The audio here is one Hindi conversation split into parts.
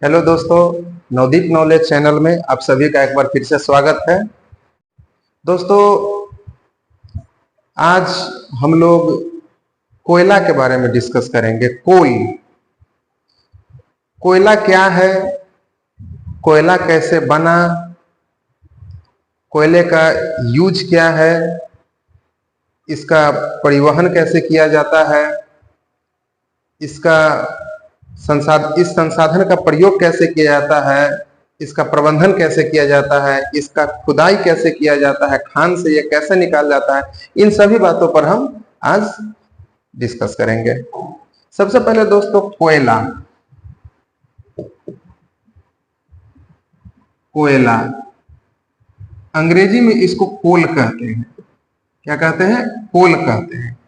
हेलो दोस्तों, नवदीप नॉलेज चैनल में आप सभी का एक बार फिर से स्वागत है। दोस्तों, आज हम लोग कोयला के बारे में डिस्कस करेंगे। कोयला क्या है, कोयला कैसे बना, कोयले का यूज क्या है, इसका परिवहन कैसे किया जाता है, इस संसाधन का प्रयोग कैसे किया जाता है, इसका प्रबंधन कैसे किया जाता है, इसका खुदाई कैसे किया जाता है, खान से यह कैसे निकाल जाता है, इन सभी बातों पर हम आज डिस्कस करेंगे। सबसे पहले दोस्तों, कोयला अंग्रेजी में इसको कोल कहते हैं। क्या कहते हैं? कोल कहते हैं।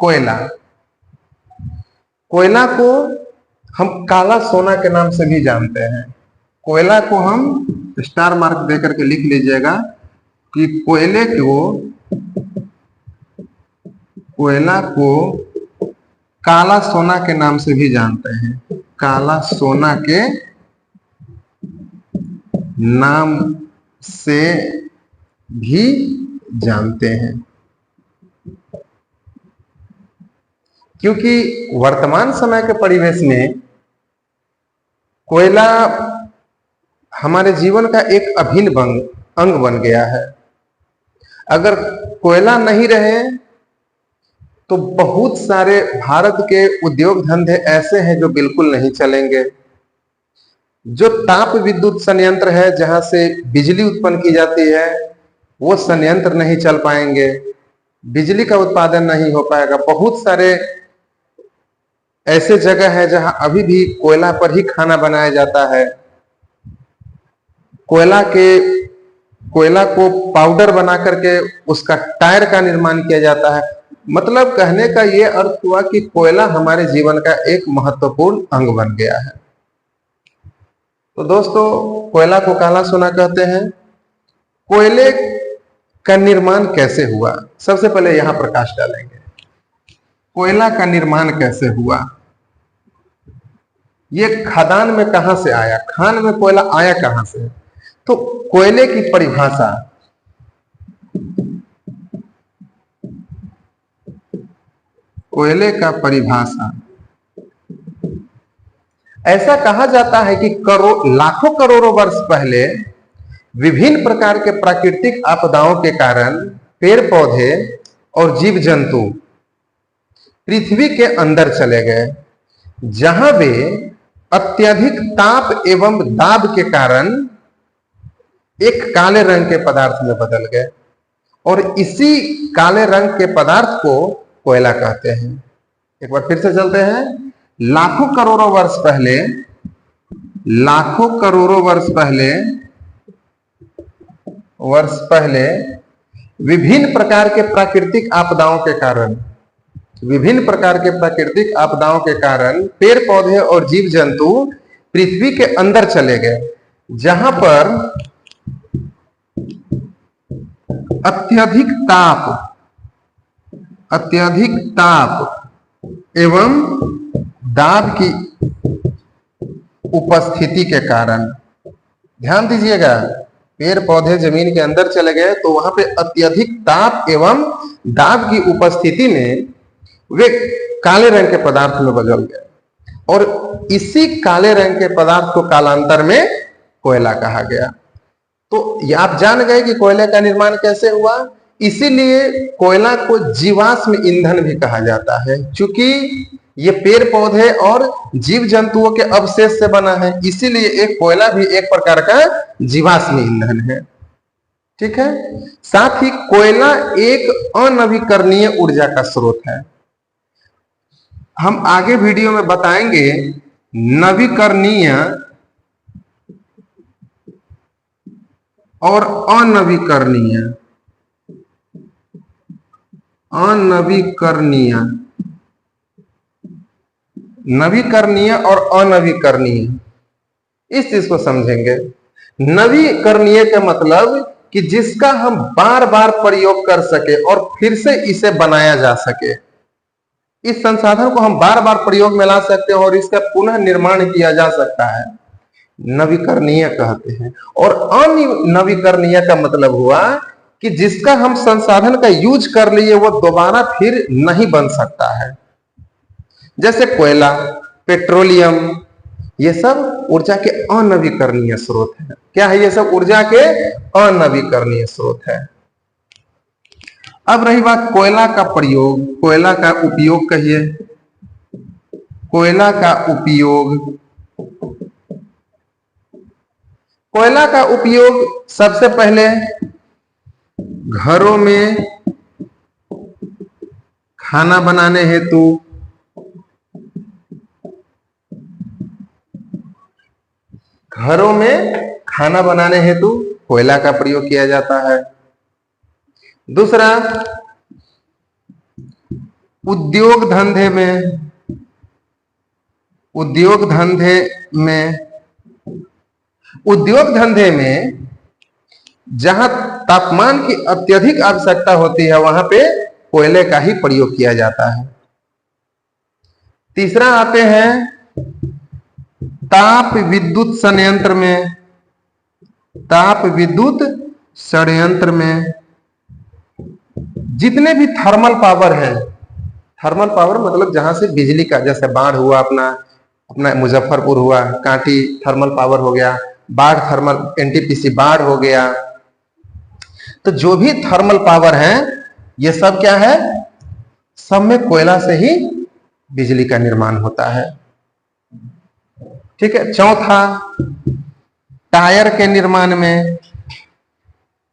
कोयला को हम काला सोना के नाम से भी जानते हैं। कोयला को हम स्टार मार्क देकर के लिख लीजिएगा कि कोयला को काला सोना के नाम से भी जानते हैं। काला सोना के नाम से भी जानते हैं, क्योंकि वर्तमान समय के परिवेश में कोयला हमारे जीवन का एक अभिन्न अंग बन गया है। अगर कोयला नहीं रहे तो बहुत सारे भारत के उद्योग धंधे ऐसे हैं जो बिल्कुल नहीं चलेंगे। जो ताप विद्युत संयंत्र है, जहां से बिजली उत्पन्न की जाती है, वो संयंत्र नहीं चल पाएंगे, बिजली का उत्पादन नहीं हो पाएगा। बहुत सारे ऐसे जगह है जहां अभी भी कोयला पर ही खाना बनाया जाता है। कोयला को पाउडर बना करके उसका टायर का निर्माण किया जाता है। मतलब कहने का यह अर्थ हुआ कि कोयला हमारे जीवन का एक महत्वपूर्ण अंग बन गया है। तो दोस्तों, कोयला को काला सोना कहते हैं। कोयले का निर्माण कैसे हुआ, सबसे पहले यहां प्रकाश डालेंगे। कोयला का निर्माण कैसे हुआ, ये खदान में कहां से आया, खान में कोयला आया कहां से? तो कोयले की परिभाषा, कोयले का परिभाषा ऐसा कहा जाता है कि लाखों करोड़ों वर्ष पहले विभिन्न प्रकार के प्राकृतिक आपदाओं के कारण पेड़ पौधे और जीव जंतु पृथ्वी के अंदर चले गए, जहां वे अत्यधिक ताप एवं दाब के कारण एक काले रंग के पदार्थ में बदल गए, और इसी काले रंग के पदार्थ को कोयला कहते हैं। एक बार फिर से चलते हैं। लाखों करोड़ों वर्ष पहले विभिन्न प्रकार के प्राकृतिक आपदाओं के कारण पेड़ पौधे और जीव जंतु पृथ्वी के अंदर चले गए, जहां पर अत्यधिक ताप एवं दाब की उपस्थिति के कारण, ध्यान दीजिएगा, पेड़ पौधे जमीन के अंदर चले गए तो वहां पे अत्यधिक ताप एवं दाब की उपस्थिति में वे काले रंग के पदार्थ में बदल गए, और इसी काले रंग के पदार्थ को कालांतर में कोयला कहा गया। तो ये आप जान गए कि कोयले का निर्माण कैसे हुआ। इसीलिए कोयला को जीवाश्म ईंधन भी कहा जाता है, क्योंकि ये पेड़ पौधे और जीव जंतुओं के अवशेष से बना है। इसीलिए एक कोयला भी एक प्रकार का जीवाश्म ईंधन है। ठीक है। साथ ही कोयला एक अनवीकरणीय ऊर्जा का स्रोत है। हम आगे वीडियो में बताएंगे नवीकरणीय और नवीकरणीय और अनवीकरणीय, इस चीज को समझेंगे। नवीकरणीय का मतलब कि जिसका हम बार बार प्रयोग कर सके और फिर से इसे बनाया जा सके। इस संसाधन को हम बार बार प्रयोग में ला सकते हैं और इसका पुनः निर्माण किया जा सकता है। नवीकरणीय कहते हैं। और अनवीकरणीय का मतलब हुआ कि जिसका हम संसाधन का यूज कर लिए वो दोबारा फिर नहीं बन सकता है। जैसे कोयला, पेट्रोलियम, ये सब ऊर्जा के अनवीकरणीय स्रोत हैं। क्या है? ये सब ऊर्जा के अनवीकरणीय स्रोत है। अब रही बात कोयला का प्रयोग, कोयला का उपयोग कहिए। कोयला का उपयोग, कोयला का उपयोग सबसे पहले घरों में खाना बनाने हेतु, घरों में खाना बनाने हेतु कोयला का प्रयोग किया जाता है। दूसरा, उद्योग धंधे में, उद्योग धंधे में जहां तापमान की अत्यधिक आवश्यकता होती है वहां पे कोयले का ही प्रयोग किया जाता है। तीसरा आते हैं ताप विद्युत संयंत्र में, ताप विद्युत संयंत्र में जितने भी थर्मल पावर है, थर्मल पावर मतलब जहां से बिजली का, जैसे बाढ़ हुआ, अपना मुजफ्फरपुर हुआ, कांटी थर्मल पावर हो गया, बाढ़ थर्मल एनटीपीसी बाढ़ हो गया, तो जो भी थर्मल पावर है ये सब क्या है? सब में कोयला से ही बिजली का निर्माण होता है। ठीक है। चौथा, टायर के निर्माण में,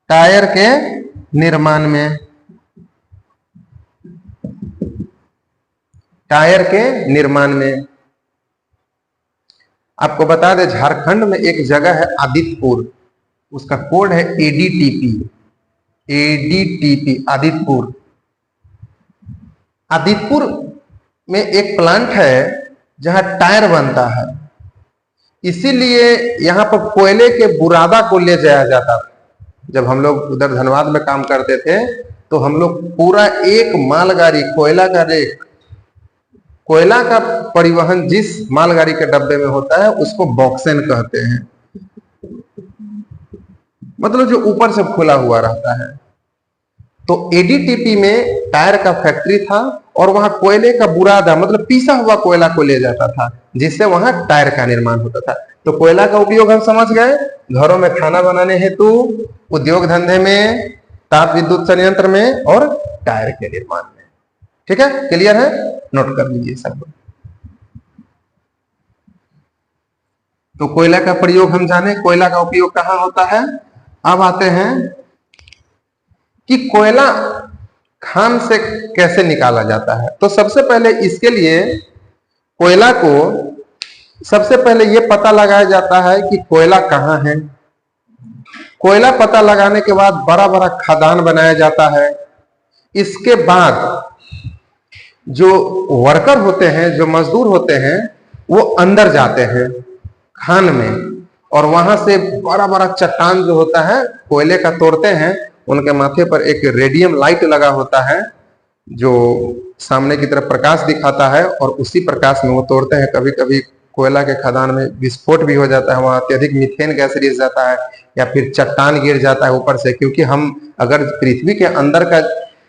टायर के निर्माण में, टायर के निर्माण में आपको बता दें, झारखंड में एक जगह है आदित्यपुर, उसका कोड है एडीटीपी, एडीटीपी आदित्यपुर। आदित्यपुर में एक प्लांट है जहां टायर बनता है, इसीलिए यहां पर कोयले के बुरादा को ले जाया जाता था। जब हम लोग उधर धनबाद में काम करते थे तो हम लोग पूरा एक मालगाड़ी कोयला का परिवहन जिस मालगाड़ी के डब्बे में होता है उसको बॉक्सेन कहते हैं, मतलब जो ऊपर से खुला हुआ रहता है। तो एडीटीपी में टायर का फैक्ट्री था और वहां कोयले का बुरादा मतलब पीसा हुआ कोयला को ले जाता था, जिससे वहां टायर का निर्माण होता था। तो कोयला का उपयोग हम समझ गए, घरों में खाना बनाने हेतु, उद्योग धंधे में, ताप विद्युत संयंत्र में और टायर के निर्माण में। ठीक है, क्लियर है? नोट कर लीजिए सब। तो कोयला का प्रयोग हम जाने, कोयला का उपयोग कहां होता है। अब आते हैं कि कोयला खान से कैसे निकाला जाता है। तो सबसे पहले इसके लिए कोयला को सबसे पहले यह पता लगाया जाता है कि कोयला कहां है। कोयला पता लगाने के बाद बड़ा बड़ा खदान बनाया जाता है। इसके बाद जो वर्कर होते हैं, जो मजदूर होते हैं, वो अंदर जाते हैं खान में और वहां से बड़ा बड़ा चट्टान जो होता है कोयले का तोड़ते हैं। उनके माथे पर एक रेडियम लाइट लगा होता है जो सामने की तरफ प्रकाश दिखाता है और उसी प्रकाश में वो तोड़ते हैं। कभी कभी कोयला के खदान में विस्फोट भी हो जाता है, वहां अत्यधिक मीथेन गैस रिलीज जाता है या फिर चट्टान गिर जाता है ऊपर से, क्योंकि हम अगर पृथ्वी के अंदर का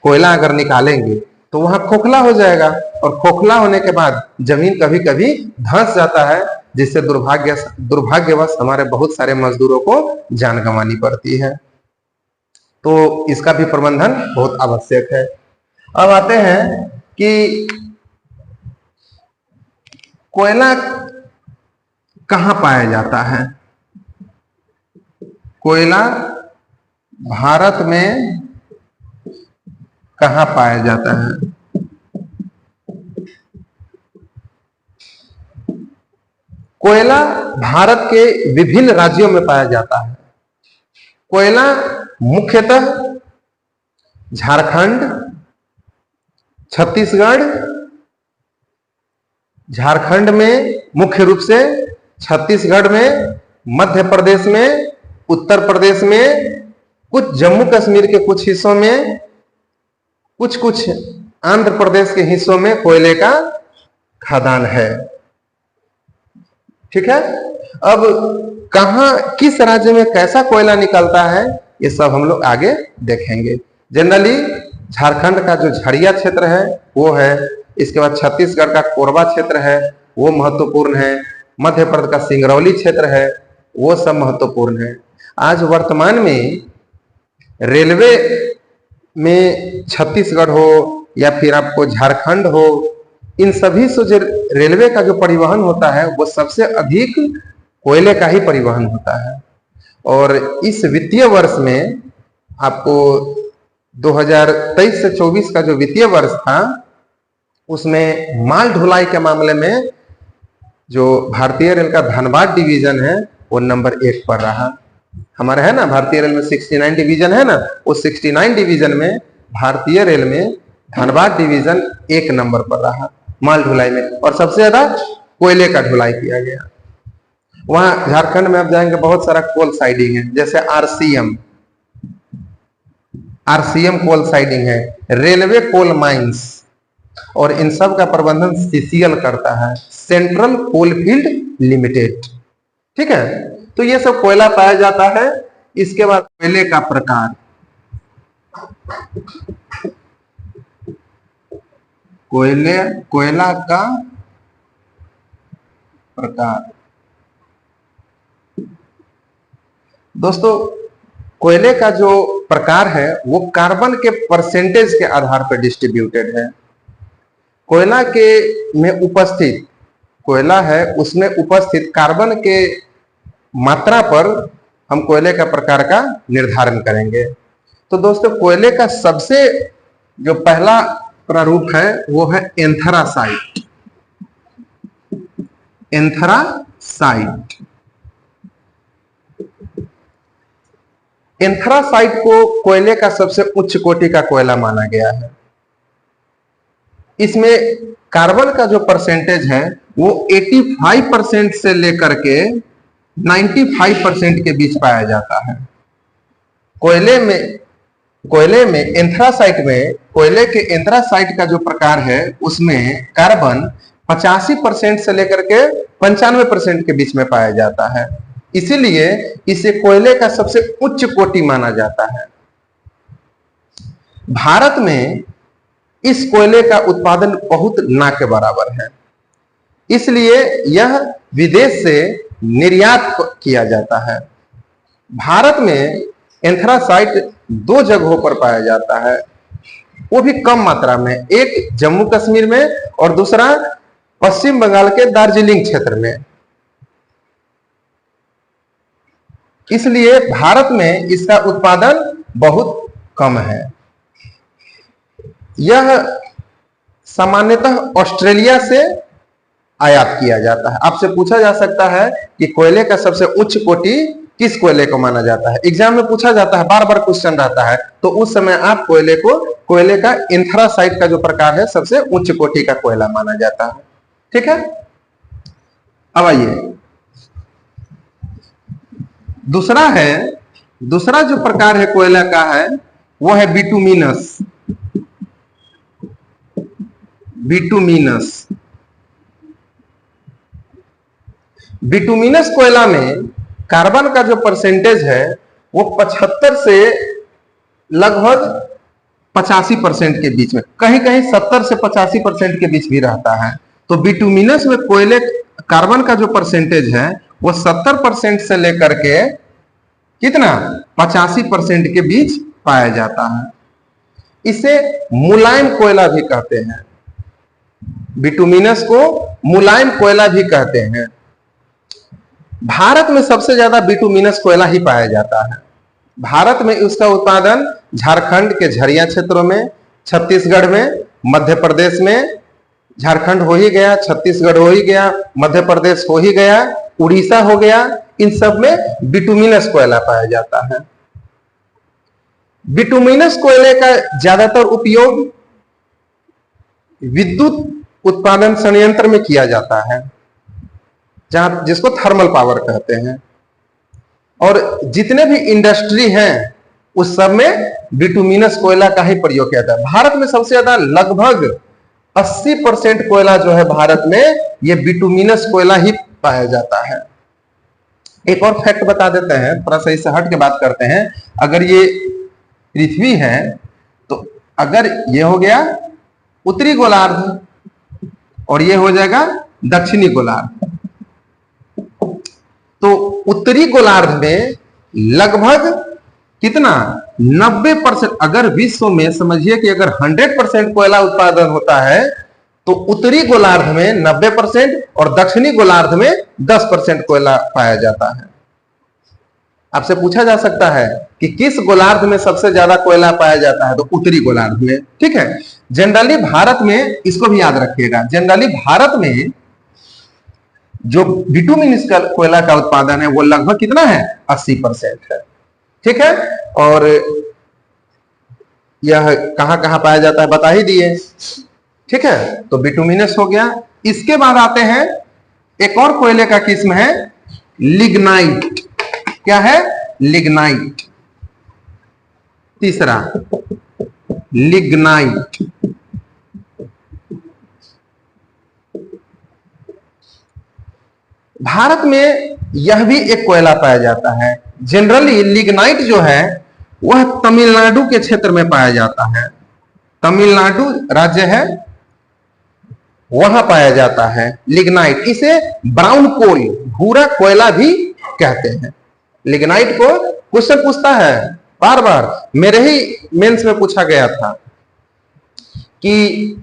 कोयला अगर निकालेंगे तो वहां खोखला हो जाएगा और खोखला होने के बाद जमीन कभी कभी धंस जाता है, जिससे दुर्भाग्यवश हमारे बहुत सारे मजदूरों को जान गंवानी पड़ती है। तो इसका भी प्रबंधन बहुत आवश्यक है। अब आते हैं कि कोयला कहां पाया जाता है। कोयला भारत में कहां पाया जाता है। कोयला भारत के विभिन्न राज्यों में पाया जाता है। कोयला मुख्यतः झारखंड, छत्तीसगढ़, झारखंड में मुख्य रूप से, छत्तीसगढ़ में, मध्य प्रदेश में, उत्तर प्रदेश में, कुछ जम्मू कश्मीर के कुछ हिस्सों में, कुछ आंध्र प्रदेश के हिस्सों में कोयले का खदान है। ठीक है। अब कहां किस राज्य में कैसा कोयला निकलता है ये सब हम लोग आगे देखेंगे। जनरली झारखंड का जो झरिया क्षेत्र है वो है, इसके बाद छत्तीसगढ़ का कोरबा क्षेत्र है वो महत्वपूर्ण है, मध्य प्रदेश का सिंगरौली क्षेत्र है वो सब महत्वपूर्ण है। आज वर्तमान में रेलवे में छत्तीसगढ़ हो या फिर आपको झारखंड हो, इन सभी से जो रेलवे का जो परिवहन होता है वो सबसे अधिक कोयले का ही परिवहन होता है। और इस वित्तीय वर्ष में आपको 2023 से 24 का जो वित्तीय वर्ष था उसमें माल ढुलाई के मामले में जो भारतीय रेल का धनबाद डिवीजन है वो नंबर 1 पर रहा। हमारा है ना भारतीय रेल में 69 डिवीजन है ना, उस 69 डिवीजन में भारतीय रेल में धनबाद डिवीजन 1 नंबर पर रहा माल ढुलाई में, और सबसे ज्यादा कोयले का ढुलाई किया गया। वहां झारखंड में आप जाएंगे बहुत सारा कोल साइडिंग है, जैसे आरसीएम कोल साइडिंग है, रेलवे कोल माइंस, और इन सब का प्रबंधन सीसीएल करता है, सेंट्रल कोलफील्ड लिमिटेड। ठीक है, तो ये सब कोयला पाया जाता है। इसके बाद कोयले का प्रकार, कोयला का प्रकार। दोस्तों कोयले का जो प्रकार है वो कार्बन के परसेंटेज के आधार पर डिस्ट्रीब्यूटेड है। कोयला के में उपस्थित कोयला है उसमें उपस्थित कार्बन के मात्रा पर हम कोयले का प्रकार का निर्धारण करेंगे। तो दोस्तों कोयले का सबसे जो पहला प्रारूप है वो है एंथरासाइट। एंथरासाइट को कोयले का सबसे उच्च कोटि का कोयला माना गया है। इसमें कार्बन का जो परसेंटेज है वो 85% से लेकर के 95% के बीच पाया जाता है। कोयले में एंथ्रासाइट में कोयले के एंथ्रासाइट का जो प्रकार है उसमें कार्बन 85% से लेकर के 95% के बीच में पाया जाता है, इसीलिए इसे कोयले का सबसे उच्च कोटि माना जाता है। भारत में इस कोयले का उत्पादन बहुत ना के बराबर है, इसलिए यह विदेश से निर्यात किया जाता है। भारत में एंथ्रासाइट 2 जगहों पर पाया जाता है, वो भी कम मात्रा में, एक जम्मू कश्मीर में और दूसरा पश्चिम बंगाल के दार्जिलिंग क्षेत्र में। इसलिए भारत में इसका उत्पादन बहुत कम है। यह सामान्यतः ऑस्ट्रेलिया से आयात किया जाता है। आपसे पूछा जा सकता है कि कोयले का सबसे उच्च कोटि किस कोयले को माना जाता है, एग्जाम में पूछा जाता है, बार बार क्वेश्चन रहता है, तो उस समय आप कोयले का एंथ्रासाइट का जो प्रकार है सबसे उच्च कोटि का कोयला माना जाता है। ठीक है, अब आइए दूसरा जो प्रकार है कोयला का है वो है बिटुमिनस। बिटुमिनस कोयला में कार्बन का जो परसेंटेज है वो 75 से लगभग 85% के बीच में, कहीं कहीं 70 से 85% के बीच भी रहता है। तो बिटुमिनस में कोयले कार्बन का जो परसेंटेज है वो 70% से लेकर के कितना 85% के बीच पाया जाता है। इसे मुलायम कोयला भी कहते हैं, बिटुमिनस को मुलायम कोयला भी कहते हैं। भारत में सबसे ज्यादा बिटुमिनस कोयला ही पाया जाता है। भारत में उसका उत्पादन झारखंड के झरिया क्षेत्रों में, छत्तीसगढ़ में, मध्य प्रदेश में, झारखंड हो ही गया, छत्तीसगढ़ हो ही गया, मध्य प्रदेश हो ही गया, उड़ीसा हो गया, इन सब में बिटुमिनस कोयला पाया जाता है। बिटुमिनस कोयले का ज्यादातर उपयोग विद्युत उत्पादन संयंत्र में किया जाता है, जहां जिसको थर्मल पावर कहते हैं, और जितने भी इंडस्ट्री हैं उस सब में बिटुमिनस कोयला का ही प्रयोग किया जाता है। भारत में सबसे ज्यादा लगभग 80% कोयला जो है भारत में ये बिटुमिनस कोयला ही पाया जाता है। एक और फैक्ट बता देते हैं, थोड़ा सा इससे हट के बात करते हैं। अगर ये पृथ्वी है तो अगर ये हो गया उत्तरी गोलार्ध और ये हो जाएगा दक्षिणी गोलार्ध, तो उत्तरी गोलार्ध में लगभग कितना 90%, अगर विश्व में समझिए कि अगर 100% कोयला उत्पादन होता है तो उत्तरी गोलार्ध में 90% और दक्षिणी गोलार्ध में 10% कोयला पाया जाता है। आपसे पूछा जा सकता है कि किस गोलार्ध में सबसे ज्यादा कोयला पाया जाता है, तो उत्तरी गोलार्ध में। ठीक है, जनरली भारत में, इसको भी याद रखिएगा, जनरली भारत में जो बिटुमिनस का कोयला का उत्पादन है वो लगभग कितना है 80% है। ठीक है, और यह कहां कहां पाया जाता है बता ही दिए। ठीक है, तो बिटुमिनस हो गया। इसके बाद आते हैं एक और कोयले का किस्म है लिग्नाइट। क्या है? लिग्नाइट। तीसरा लिग्नाइट। भारत में यह भी एक कोयला पाया जाता है। जनरली लिग्नाइट जो है वह तमिलनाडु के क्षेत्र में पाया जाता है। तमिलनाडु राज्य है, वहां पाया जाता है लिग्नाइट। इसे ब्राउन कोल, भूरा कोयला भी कहते हैं। लिग्नाइट को क्वेश्चन पूछता है बार बार, मेरे ही मेंस में पूछा गया था कि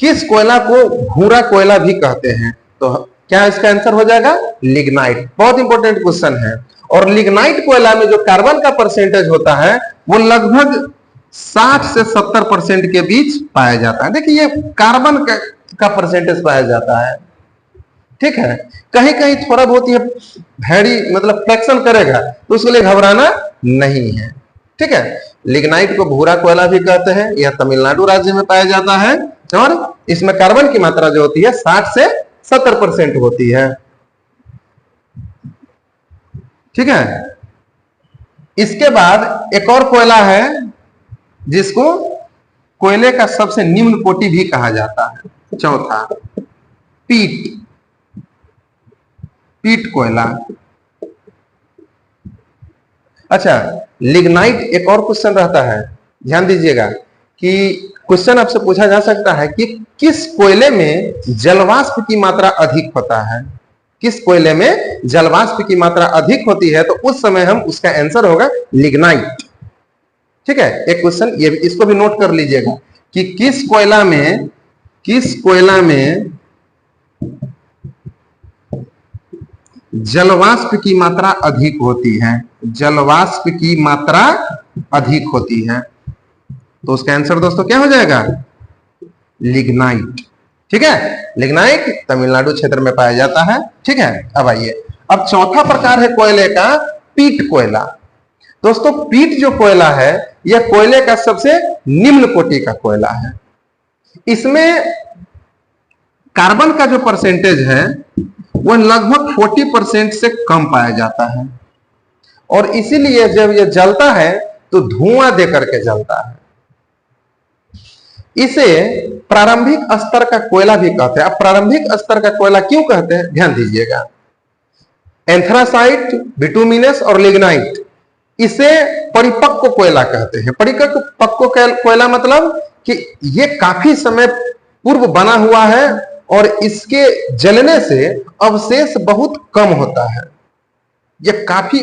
किस कोयला को भूरा कोयला भी कहते हैं, तो क्या इसका आंसर हो जाएगा? लिग्नाइट। बहुत इंपॉर्टेंट क्वेश्चन है। और लिग्नाइट कोयला में जो कार्बन का परसेंटेज होता है वो लगभग 60 से 70% के बीच पाया जाता है। देखिए ये कार्बन का परसेंटेज पाया जाता है। ठीक है, कहीं कहीं थोड़ा बहुत ये भैरी मतलब फ्लैक्शन करेगा तो उसके लिए घबराना नहीं है। ठीक है, लिग्नाइट को भूरा कोयला भी कहते हैं। यह तमिलनाडु राज्य में पाया जाता है और इसमें कार्बन की मात्रा जो होती है 60 से 70% होती है। ठीक है, इसके बाद एक और कोयला है जिसको कोयले का सबसे निम्न कोटि भी कहा जाता है। चौथा पीट। पीट कोयला। अच्छा, लिग्नाइट एक और क्वेश्चन रहता है, ध्यान दीजिएगा कि क्वेश्चन आपसे पूछा जा सकता है कि किस कोयले में जलवाष्प की मात्रा अधिक होता है। किस कोयले में जलवाष्प की मात्रा अधिक होती है, तो उस समय हम उसका आंसर होगा लिग्नाइट। ठीक है, एक क्वेश्चन ये इसको भी नोट कर लीजिएगा कि किस कोयला में जलवाष्प की मात्रा अधिक होती है। जलवाष्प की मात्रा अधिक होती है, तो उसका आंसर दोस्तों क्या हो जाएगा? लिग्नाइट। ठीक है, लिग्नाइट तमिलनाडु क्षेत्र में पाया जाता है। ठीक है, अब आइए, अब चौथा प्रकार है कोयले का पीट कोयला। दोस्तों पीट जो कोयला है यह कोयले का सबसे निम्न कोटि का कोयला है। इसमें कार्बन का जो परसेंटेज है वह लगभग 40% से कम पाया जाता है और इसीलिए जब यह जलता है तो धुआं दे करके जलता है। इसे प्रारंभिक स्तर का कोयला भी कहते हैं। अब प्रारंभिक स्तर का कोयला क्यों कहते हैं, ध्यान दीजिएगा। एंथ्रासाइट, बिटुमिनस और लिग्नाइट, इसे परिपक्व कोयला कहते हैं। परिपक्व कोयला मतलब कि यह काफी समय पूर्व बना हुआ है और इसके जलने से अवशेष बहुत कम होता है। यह काफी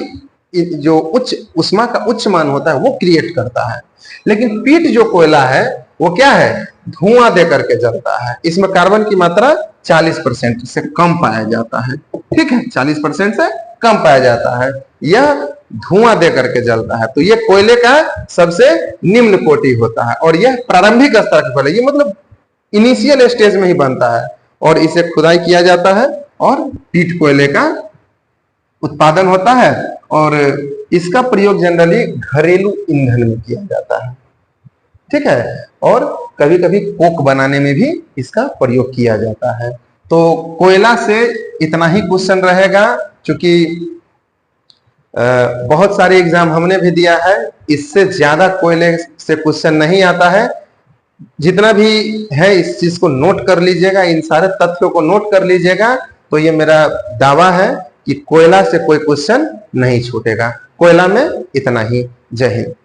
जो उच्च उष्मा का उच्च मान होता है वो क्रिएट करता है। लेकिन पीट जो कोयला है वो क्या है? धुआं दे करके जलता है। इसमें कार्बन की मात्रा 40% से कम पाया जाता है। ठीक है, 40% से कम पाया जाता है। यह धुआं दे करके जलता है, तो यह कोयले का सबसे निम्न कोटि होता है और यह प्रारंभिक स्तर का कोयला, ये मतलब इनिशियल स्टेज में ही बनता है और इसे खुदाई किया जाता है और पीट कोयले का उत्पादन होता है और इसका प्रयोग जनरली घरेलू ईंधन में किया जाता है। ठीक है, और कभी कभी कोक बनाने में भी इसका प्रयोग किया जाता है। तो कोयला से इतना ही क्वेश्चन रहेगा, क्योंकि बहुत सारे एग्जाम हमने भी दिया है, इससे ज्यादा कोयले से क्वेश्चन नहीं आता है। जितना भी है इस चीज को नोट कर लीजिएगा, इन सारे तथ्यों को नोट कर लीजिएगा। तो ये मेरा दावा है कि कोयला से कोई क्वेश्चन नहीं छूटेगा। कोयला में इतना ही। जय हिंद।